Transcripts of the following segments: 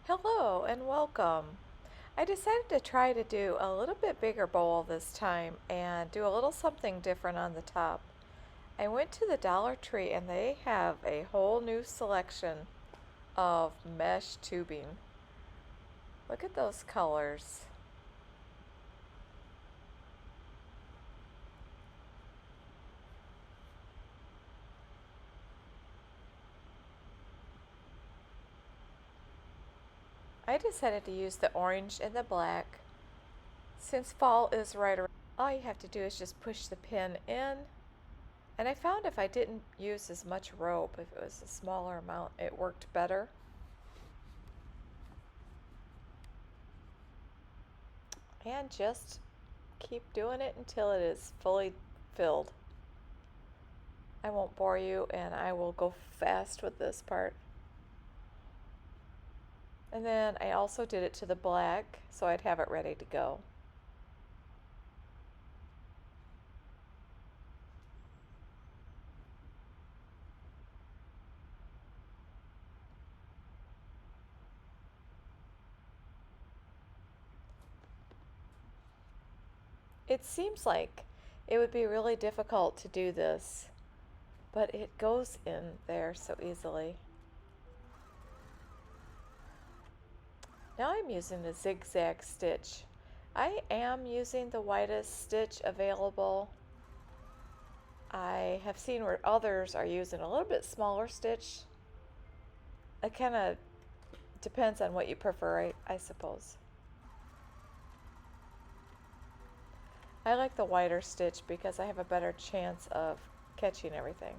Hello and welcome. I decided to try to do a little bit bigger bowl this time and do a little something different on the top. I went to the Dollar Tree and they have a whole new selection of mesh tubing. Look at those colors. I decided to use the orange and the black. Since fall is right around, all you have to do is just push the pin in. And I found if I didn't use as much rope, if it was a smaller amount, it worked better. And just keep doing it until it is fully filled. I won't bore you and I will go fast with this part. And then I also did it to the black so I'd have it ready to go. It seems like it would be really difficult to do this, but it goes in there so easily. Now I'm using the zigzag stitch. I am using the widest stitch available. I have seen where others are using a little bit smaller stitch. It kind of depends on what you prefer, I suppose. I like the wider stitch because I have a better chance of catching everything.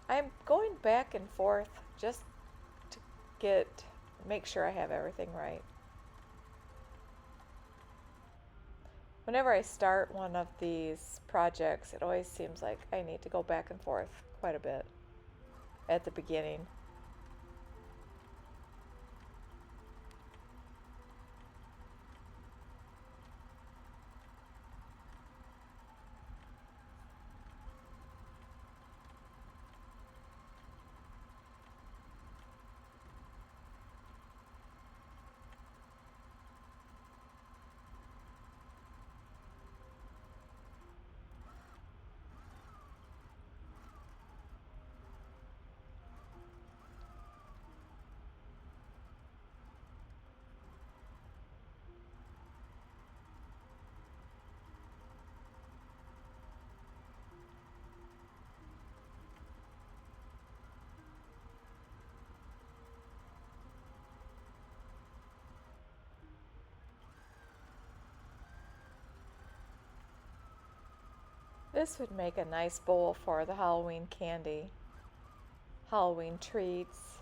I'm going back and forth just to make sure I have everything right. Whenever I start one of these projects, it always seems like I need to go back and forth quite a bit at the beginning. This would make a nice bowl for the Halloween candy, Halloween treats.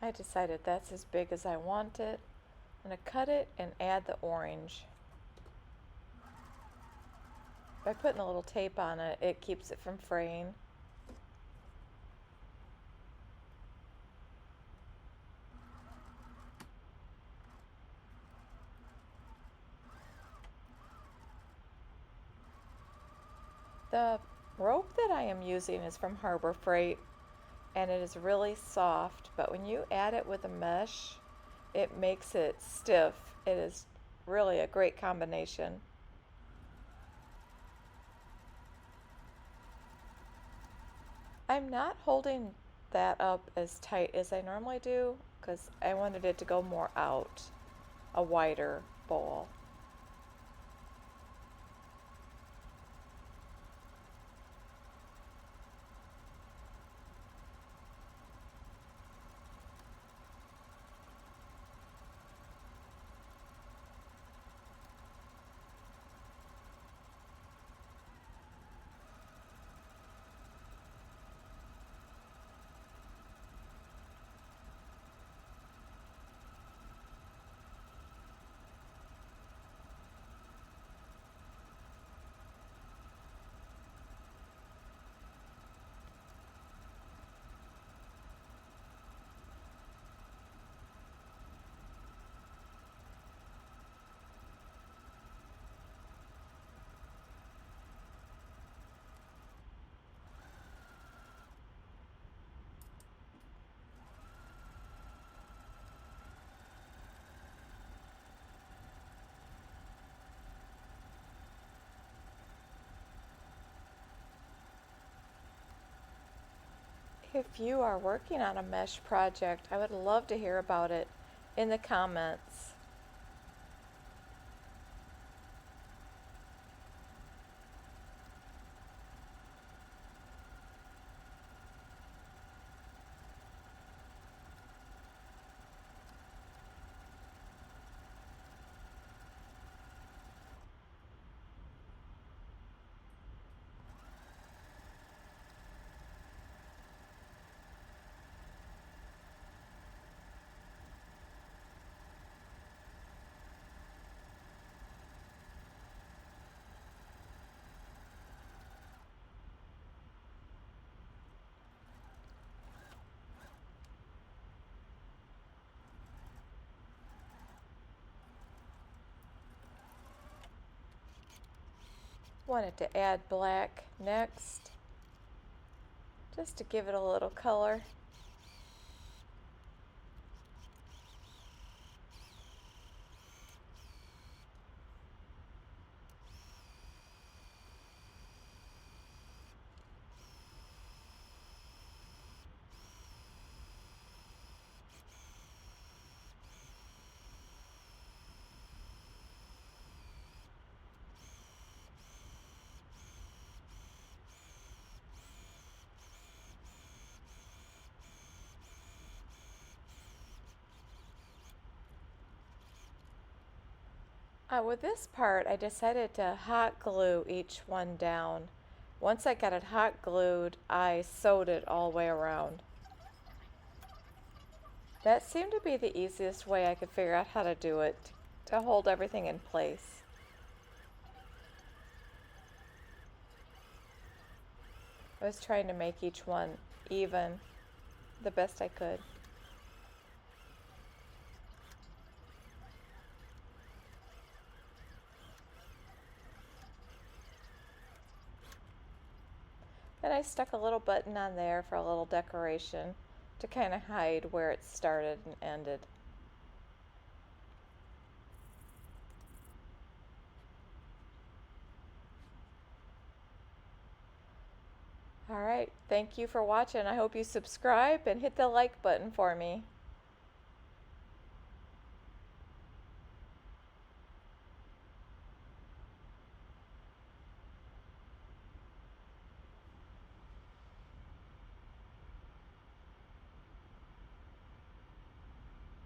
I decided that's as big as I want it. I'm going to cut it and add the orange. By putting a little tape on it, it keeps it from fraying. The rope that I am using is from Harbor Freight and it is really soft, but when you add it with a mesh, it makes it stiff. It is really a great combination. I'm not holding that up as tight as I normally do because I wanted it to go more out, a wider bowl. If you are working on a mesh project, I would love to hear about it in the comments. Wanted to add black next, just to give it a little color. With this part, I decided to hot glue each one down. Once I got it hot glued, I sewed it all the way around. That seemed to be the easiest way I could figure out how to do it, to hold everything in place. I was trying to make each one even the best I could. Then I stuck a little button on there for a little decoration to kind of hide where it started and ended. Alright, thank you for watching. I hope you subscribe and hit the like button for me.